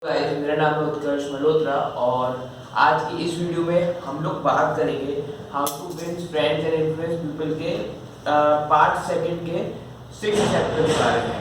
Guys, मेरा नाम है उत्कर्ष मल्होत्रा और आज की इस वीडियो में हम लोग बात करेंगे how to win friends and influence people के पार्ट सेकंड के 6th चैप्टर के बारे में।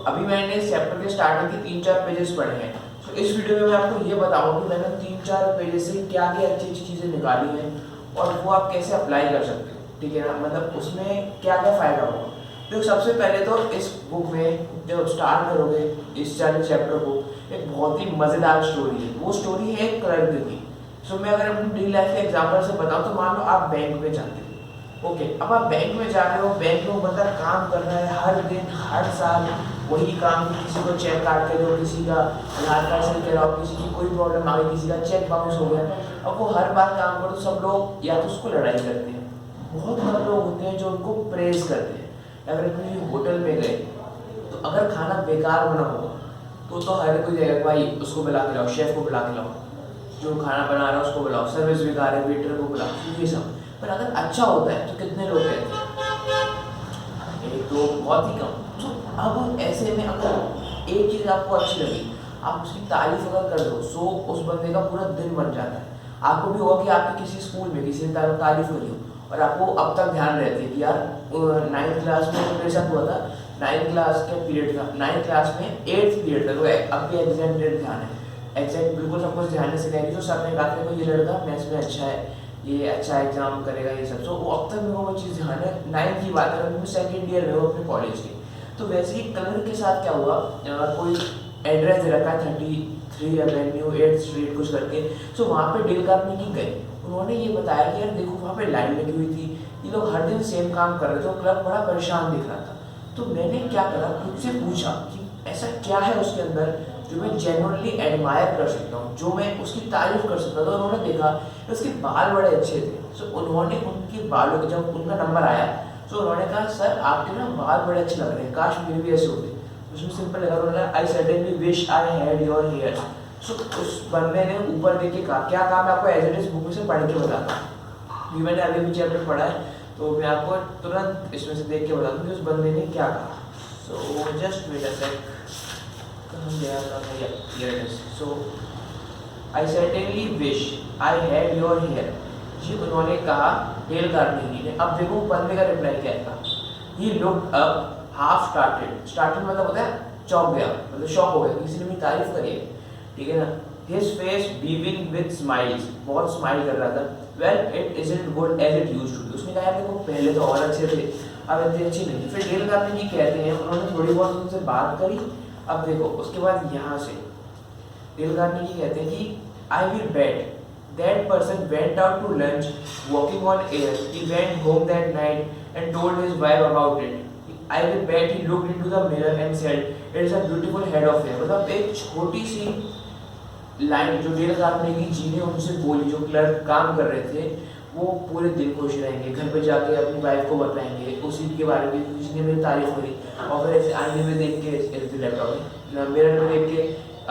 अभी मैंने इस चैप्टर के स्टार्टिंग के 3-4 पेजेस पढ़े हैं। इस वीडियो में मैं आपको ये बताऊंगा कि मैंने 3-4 पेजेस से क्या क्या अच्छी अच्छी चीज़ें निकाली हैं और वो आप कैसे अप्लाई कर सकते हो, ठीक है ना। मतलब उसमें क्या क्या फ़ायदा होगा। तो सबसे पहले तो इस बुक में जब स्टार्ट करोगे इस चैप्टर को, एक बहुत ही मज़ेदार स्टोरी है। वो स्टोरी है एक क्लर्क की। मैं अगर अपनी डेली लाइफ के एग्जाम्पल से बताऊँ तो मान लो आप बैंक में जाते हो, ओके। अब आप बैंक में जा रहे हो, बैंक में वो बंदा काम कर रहा है हर दिन हर साल वही काम। किसी को चेक काट के दो, किसी का आधार कार्ड सही कराओ, किसी की कोई प्रॉब्लम आ गई, किसी का चेक बाउंस हो गया। अब वो हर बार काम करो तो सब लोग या तो उसको लड़ाई करते हैं, बहुत कम लोग होते हैं जो उनको प्रेज करते हैं। अगर किसी होटल में गए तो अगर खाना बेकार बना हो तो हर कोई कहेगा भाई उसको बुला के लाओ, शेफ़ को बुला के लाओ, जो खाना बना रहा है उसको बुलाओ, सर्विस बेकार है वेटर को बुलाओ, ये सब। पर अगर अच्छा होता है तो कितने लोग कहते हैं? एक तो बहुत ही कम। तो अब ऐसे में अगर एक चीज़ आपको अच्छी लगी, आप उसकी तारीफ अगर कर दो सो उस बंदे का पूरा दिन बन जाता है। आपको भी होगा कि आपके किसी स्कूल में किसी ने तारीफ करी हो और आपको अब तक ध्यान रहती है कि यार 9th क्लास में मेरे साथ हुआ था, 9th क्लास का पीरियड था, 9th क्लास में 8th पीरियड था। तो अब भी एग्जैक्ट डेट ध्यान है, एग्जैक्ट बिल्कुल सब कुछ ध्यान से कहेंगे। तो सर ने कहा था ये लड़का मैथ्स में अच्छा है, ये अच्छा एग्जाम करेगा, ये सब। तो वो अब तक मेरे को वो चीज़ ध्यान है। 9th की बात है, मैं 2nd ईयर में हूँ अपने कॉलेज के। तो वैसे ही कलर के साथ क्या हुआ, कोई एड्रेस दे रखा है 33 एवेन्यू 8th स्ट्रीट कुछ करके। वहाँ पे डील कार्नेगी गए, उन्होंने ये बताया कि यार देखो वहाँ पे लाइन लगी हुई थी, ये लोग हर दिन सेम काम कर रहे थे, तो क्लर्क बड़ा परेशान दिख रहा था। तो मैंने क्या करा, खुद से पूछा कि ऐसा क्या है उसके अंदर जो मैं जेन्युइनली एडमायर कर सकता हूँ, जो मैं उसकी तारीफ कर सकता था। उन्होंने देखा कि उसके बाल बड़े अच्छे थे। उन्होंने उनके बालों के जब उनका नंबर आया तो उन्होंने कहा सर आपके ना बाल बड़े अच्छे लग रहे हैं, काश मेरे भी ऐसे होते। उसमें सिंपल लगा, उन्होंने I suddenly wish I had your hair. उस बंदे ने ऊपर देख के कहा, क्या कहा मैं आपको एज इट इज बुक में से पढ़ के बताता हूँ। ये मैंने अभी भी चैप्टर पढ़ा है तो मैं आपको तुरंत इसमें से देख के बता दूँ कि उस बंदे ने क्या कहा। जस्ट वेट अ सेक, कहाँ गया था here it is. I certainly wish I had your hair, जी उन्होंने कहा डेल कार्नेगी ने। अब देखो बंदे का रिप्लाई क्या था। He looked up half started मतलब होता है चौंक गया, मतलब शॉक हो गया, किसी ने मेरी तारीफ करी है, ठीक है ना। His face beaming with smiles, बहुत स्माइल कर रहा था। Well, it isn't good as it used to be. उसने कहा देखो पहले तो और अच्छे थे, अब इतने अच्छी नहीं। फिर डेल कार्नेगी कहते हैं उन्होंने थोड़ी बहुत उनसे बात करी। अब देखो उसके बाद यहाँ से डेल कार्नेगी कहते हैं कि I will bet that person went out to lunch walking on air. He went home that night and told his wife about it. I will bet he looked into the mirror and said, "It is a beautiful head of hair." मतलब एक छोटी सी line जो Dale Carnegie जी ने उनसे बोली, जो clerk काम कर रहे थे, वो पूरे दिन खुश रहेंगे, घर पे जाके अपनी वाइफ को बताएंगे उसी के बारे में, किसी ने मेरी तारीफ करी। और फिर ऐसे आईने में देख के लैपटॉप में मिरर में देख के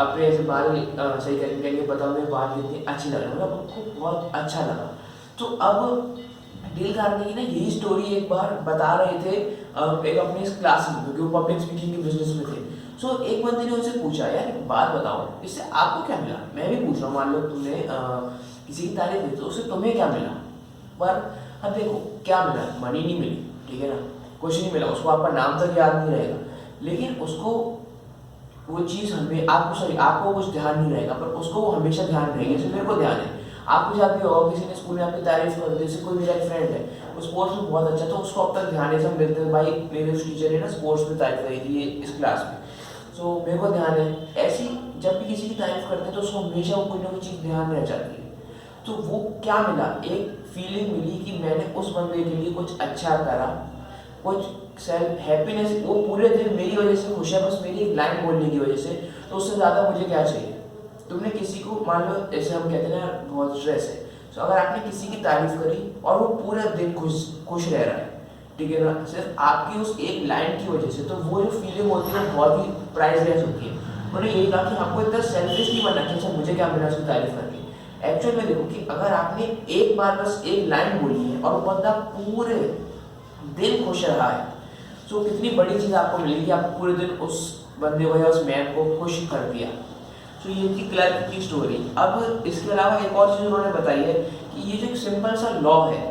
अपने ऐसे बाल सही करके कहेंगे बताओ मेरे बाल कितनी अच्छी लग रही है, मतलब उनको बहुत अच्छा लगा। तो अब डेल कार्नेगी ने यही स्टोरी एक बार बता रहे थे एक अपनी इस क्लास में, क्योंकि वो पब्लिक स्पीकिंग के बिजनेस में थे। एक बंदे ने उनसे पूछा यार एक बात बताओ, इससे आपको क्या मिला। मैं भी पूछ रहा हूँ, मान लो तुमने किसी की तारीफ की तो उससे तुम्हें क्या मिला। पर अब देखो क्या मिला, मनी नहीं मिली, ठीक है ना, कुछ नहीं मिला, उसको आपका नाम तक याद नहीं रहेगा, लेकिन उसको वो चीज़ हमें आपको कुछ ध्यान नहीं रहेगा, पर उसको वो हमेशा ध्यान रहेगी। जैसे मेरे को ध्यान है, आपको याद भी होगा किसी ने स्कूल में आपकी तारीफ कर दी। जैसे कोई मेरा फ्रेंड है वो स्पोर्ट्स में बहुत अच्छा, तो उसको अब तक ध्यान है, सब मिलते हैं भाई मेरे उस टीचर ने ना स्पोर्ट्स में तारीफ करी थी इस क्लास में, मेरे को ध्यान है। ऐसी जब भी किसी की तारीफ करते हैं तो उसको हमेशा वो कोई ना कोई चीज़ ध्यान रह जाती है। तो वो क्या मिला, एक फीलिंग मिली कि मैंने उस बंदे के लिए कुछ अच्छा करा, कुछ सेल्फ हैप्पीनेस। वो पूरे दिन मेरी वजह से खुश है, बस मेरी एक लाइन बोलने की वजह से। तो उससे ज़्यादा मुझे क्या चाहिए। तुमने किसी को मान लो, जैसे हम कहते हैं ना बहुत स्ट्रेस है, अगर आपने किसी की तारीफ करी और वो पूरा दिन खुश रह रहा है, ठीक है ना, सिर्फ आपकी उस एक लाइन की वजह से, तो वो जो फीलिंग होती है बहुत ही प्राइसलेस होती है। उन्होंने यही कहा कि आपको इतना सेल्फिश नहीं बनना कि अच्छा मुझे क्या मिला उसकी तारीफ करके। एक्चुअल में देखो कि अगर आपने एक बार बस एक लाइन बोली है और वो बंदा पूरे दिन खुश रहा है, कितनी बड़ी चीज़ आपको मिलेगी। आप पूरे दिन उस बंदे को या उस मैन को खुश कर दिया। सो ये थी क्लर्क की स्टोरी। अब इसके अलावा एक और चीज़ उन्होंने बताई है कि ये जो एक सिंपल सा लॉ है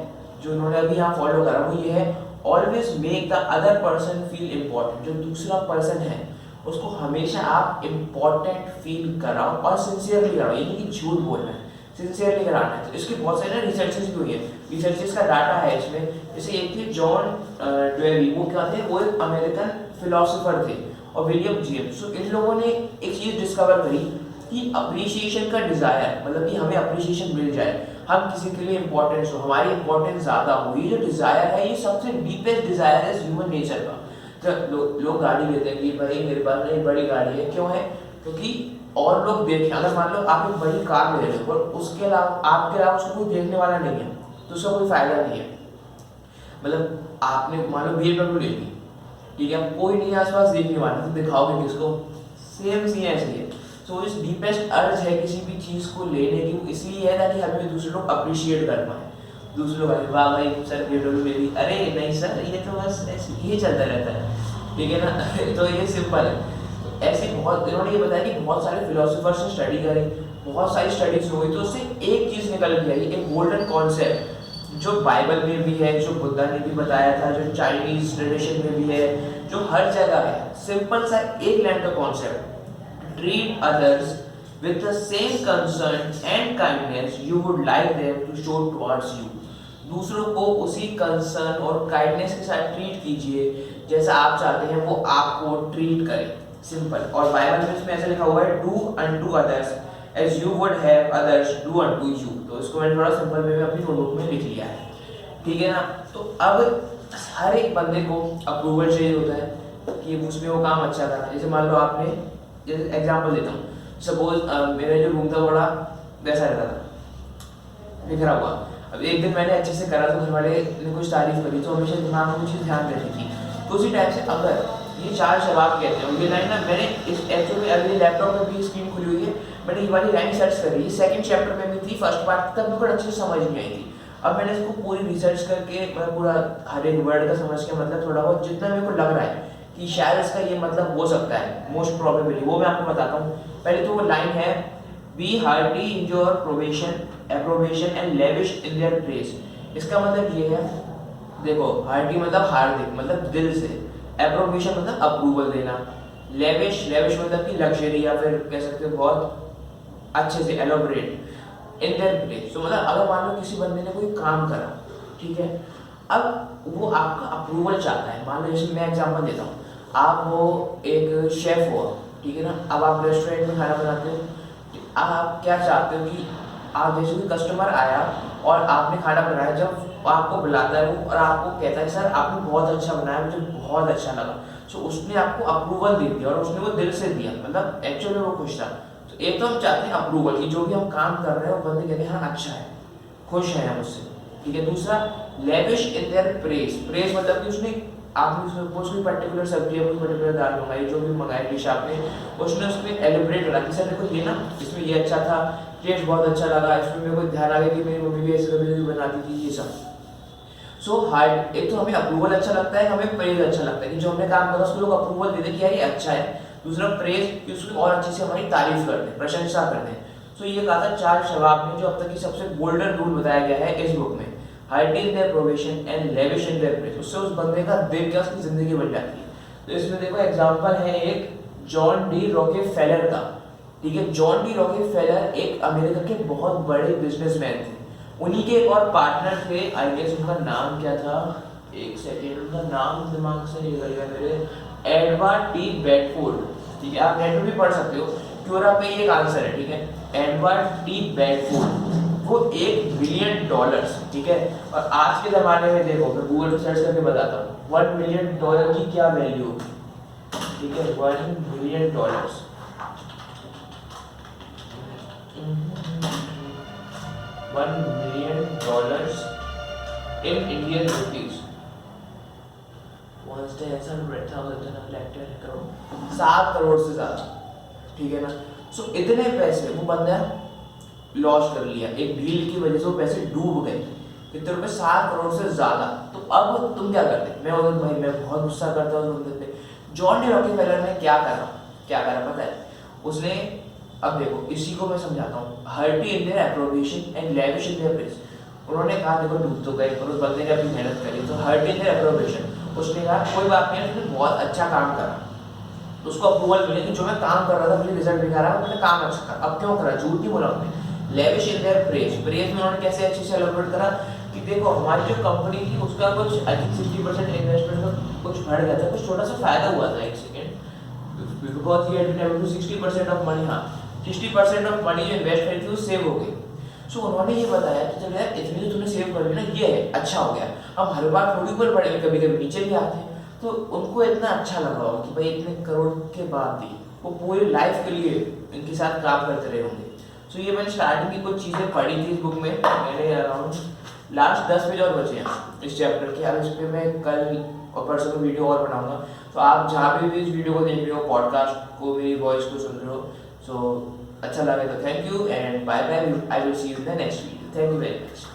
जो उन्होंने अभी यहाँ फॉलो करा, वो ये है, always make the other person feel important. जो दूसरा पर्सन है उसको हमेशा आप इम्पोर्टेंट फील कराओ और सिंसियरली कराओ, ये नहीं कि झूठ बोलना है, सिंसियरली कराना है। तो इसके बहुत सारे रिसर्चेस भी हुई है, रिसर्चेस का डाटा है इसमें। जैसे एक थे जॉन ड्वेरी, वो क्या थे, वो एक अमेरिकन फिलोसोफर थे, और विलियम जेम्स। सो इन लोगों ने एक चीज़ डिस्कवर करी कि अप्रिशिएशन का डिज़ायर, मतलब कि हमें अप्रिशिएशन मिल जाए, हम किसी के लिए इंपॉर्टेंस हो, हमारी इंपॉर्टेंस ज़्यादा हो, ये जो डिज़ायर है ये सबसे डीपेस्ट डिज़ायर है ह्यूमन नेचर का। जब लोग गाड़ी लेते हैं कि भाई मेरे पास नहीं बड़ी गाड़ी है, क्यों है? क्योंकि और लोग देखें, अगर मान लो आप एक बड़ी कार ले रहे हो और उसके अलावा आपके अलावा उसको कोई देखने वाला नहीं है तो उसका कोई फायदा नहीं है। मतलब आपने मान लो BMW ले ली, ठीक है, कोई नहीं आसपास देखने वाला, तो दिखाओगे किसको? सेम सी ऐसी है। सो इस डीपेस्ट अर्ज है किसी भी चीज़ को लेने की, वो इसलिए है ताकि हमें दूसरे लोग अप्रिशिएट कर पाए। दूसरे लोग वाह भाई सर BMW ले ली, अरे नहीं सर ये तो बस ऐसे ये चलता रहता है, ठीक है ना। तो ये सिंपल है। ऐसे बहुत इन्होंने ये बताया कि बहुत सारे फिलोसोफर्स ने स्टडी करी, बहुत सारी स्टडीज हुई, तो उससे एक चीज़ निकल के आई, एक गोल्डन कॉन्सेप्ट जो बाइबल में भी है, जो बुद्धा ने भी बताया था, जो चाइनीज ट्रेडिशन में भी है, जो हर जगह है। सिंपल सा एक लाइन का concept, treat others with the same concern and kindness you would like them to show towards you. दूसरों को उसी कंसर्न और काइंडनेस के साथ ट्रीट कीजिए जैसा आप चाहते हैं वो आपको ट्रीट करें। सिंपल। और बाइबल में इसमें ऐसा लिखा हुआ है, do unto others as you would have others do unto you. तो इसको मैंने थोड़ा सिंपल वे में अपनी नोटबुक में लिख लिया है, ठीक है ना। तो अब हर एक बंदे को अप्रूवल चाहिए होता है कि उसमें वो काम अच्छा करा। जैसे मान लो आपने, जैसे एग्जाम्पल देता हूँ, सपोज मेरा जो रूम था बड़ा वैसा रहता था, बिखरा हुआ। अब एक दिन मैंने अच्छे से करा तो घर वाले ने कुछ तारीफ करी, तो हमेशा दिमाग में कुछ ध्यान रहती थी। तो उसी टाइप से अगर ये चार शबाब कहते हैं, ये लाइन ना मैंने इस एक्चुअली अभी लैपटॉप में भी स्क्रीन खुली हुई है, मैंने ये वाली लाइन सर्च करी, ये सेकंड चैप्टर में भी थी, फर्स्ट पार्ट तब भी अच्छे से समझ नहीं आई थी। अब मैंने इसको पूरी रिसर्च करके, मैं पूरा हर एक वर्ड का समझ के, मतलब थोड़ा बहुत जितना मेरे को लग रहा है कि शायद इसका ये मतलब हो सकता है, मोस्ट प्रोबेबली, वो मैं आपको बताता हूँ। पहले तो वो लाइन है, be hearty in your approbation and lavish in their praise. इसका मतलब ये है, देखो, हार्टी मतलब हार्दिक, मतलब दिल से, एप्रोवेशन मतलब अप्रूवल देना, लेविश मतलब कि लग्जरी, या फिर कह सकते हो बहुत अच्छे से एलोबरेट, इन देयर प्लेस। तो मतलब अगर मान लो किसी बंदे ने कोई काम करा, ठीक है, अब वो आपका अप्रूवल चाहता है। मान लो जैसे मैं एग्जांपल देता हूँ, आप वो एक शेफ हो, ठीक है ना, अब आप रेस्टोरेंट में खाना बनाते हो, आप क्या चाहते हो कि आप जैसे कोई कस्टमर आया और आपने खाना बनाया, जब आपको बुलाता है वो और आपको कहता है सर आपने बहुत अच्छा बनाया, मुझे बहुत अच्छा लगा, तो उसने आपको अप्रूवल दे दिया, और उसने वो दिल से दिया, मतलब एक्चुअली वो खुश था। तो एक तो हम चाहते हैं अप्रूवल की, जो भी हम काम कर रहे हैं वो बंदे कहते हैं हाँ अच्छा है, खुश है हम उससे, ठीक है। दूसरा, लेविश इन देयर प्रेज मतलब कि उसने, आपने कोई पर्टिकुलर सब्जी या कोई पर्टिकुलर दाल मंगाई, जो भी मंगाई डिश आपने, उसने उसमें एलिब्रेट करा कि सर देखो ये ना, इसमें ये अच्छा था, टेस्ट बहुत अच्छा लगा, इसमें मेरे को ध्यान आ गया कि मेरी मम्मी भी ऐसे कभी बनाती थी, ये सब। सो हार्ड, एक तो हमें अप्रूवल अच्छा लगता है, हमें प्रेज अच्छा लगता है कि जो हमने काम करा उसको लोग अप्रूवल देते कि यार ये अच्छा है। दूसरा, प्रेज कि उसकी और अच्छे से हमारी तारीफ करते हैं, प्रशंसा करते हैं। सो ये कहा था चार शबाब में, जो अब तक की सबसे गोल्डन रूल बताया गया है इस बुक में, hearty in their probation and lavish in their praise. उससे उस बंदे का दिल क्या, उसकी जिंदगी बन जाती है। तो इसमें देखो एग्जाम्पल है एक जॉन डी रॉकेफेलर का, ठीक है। जॉन डी रॉकेफेलर एक अमेरिका के बहुत बड़े बिजनेसमैन थे, उन्हीं के एक और पार्टनर थे, आई गेस उनका नाम क्या था, एक सेकेंड, उनका नाम दिमाग से निकल गया मेरे, एडवर्ड टी बेडफोर्ड, ठीक है। आप नेट पे भी पढ़ सकते हो, क्योरा पे एक आंसर है, ठीक है। एडवर्ड टी बेडफोर्ड, वो $1 बिलियन, ठीक है। और आज के ज़माने में देखो, मैं गूगल पे सर्च करके बताता हूँ, $1 बिलियन की क्या वैल्यू होगी, ठीक है। $1 billion, $1 billion in Indian rupees, 7 crore से ज्यादा, ठीक है ना। सो इतने पैसे वो बंदा लॉस कर लिया, एक डील की वजह से वो पैसे डूब गए, कितने रुपए, 7 करोड़ से ज्यादा। तो अब तुम क्या करते? मैं उधर भाई मैं बहुत गुस्सा करता हूँ उस बंदे पे। जॉन डी रॉकेफेलर ने क्या करा पता है? उसने अब देखो इसी को मैं समझाता हूँ, hearty in their approbation and lavish in their praise. उन्होंने कहा देखो डूब तो गए पर उस बंदे ने अपनी मेहनत करी, तो हर्टी इन देयर एप्रोबेशन, उसने कहा कोई बात नहीं, उसने बहुत अच्छा काम करा, तो उसको अप्रूवल मिले कि जो मैं काम कर रहा था मुझे रिजल्ट दिखा रहा है, मैंने काम अच्छा करा। अब क्यों करा, झूठ नहीं बोला उन्होंने। Lavish in their praise, praise में उन्होंने कैसे अच्छे से एलोबरेट करा कि देखो हमारी जो कंपनी थी उसका कुछ आई थिंक 60% इन्वेस्टमेंट में कुछ बढ़ गया था, कुछ छोटा सा फायदा हुआ था, एक second, because he had been able to 60% of money, हाँ 60% ऑफ मनी जो इन्वेस्ट करी थी वो सेव हो गई। सो उन्होंने ये बताया कि चल यार इतनी तो तूने सेव कर ली ना, ये है अच्छा हो गया, हम हर बार थोड़ी ऊपर बढ़ेंगे, कभी कभी नीचे भी आते हैं। तो उनको इतना अच्छा लगा होगा कि भाई इतने करोड़ के बाद भी वो पूरी लाइफ के लिए इनके साथ काम करते रहे होंगे। सो ये मैंने स्टार्टिंग की कुछ चीज़ें पढ़ी थी इस बुक में, मैंने अराउंड लास्ट 10 पेज और बचे हैं इस चैप्टर के। अब इस पर मैं कल और परसों में वीडियो और बनाऊंगा, तो आप जहाँ भी इस वीडियो को देख रहे हो, पॉडकास्ट को, मेरी वॉइस को सुन रहे हो, सो अच्छा लगे तो thank you and bye bye, I will see you in the next video, thank you very much.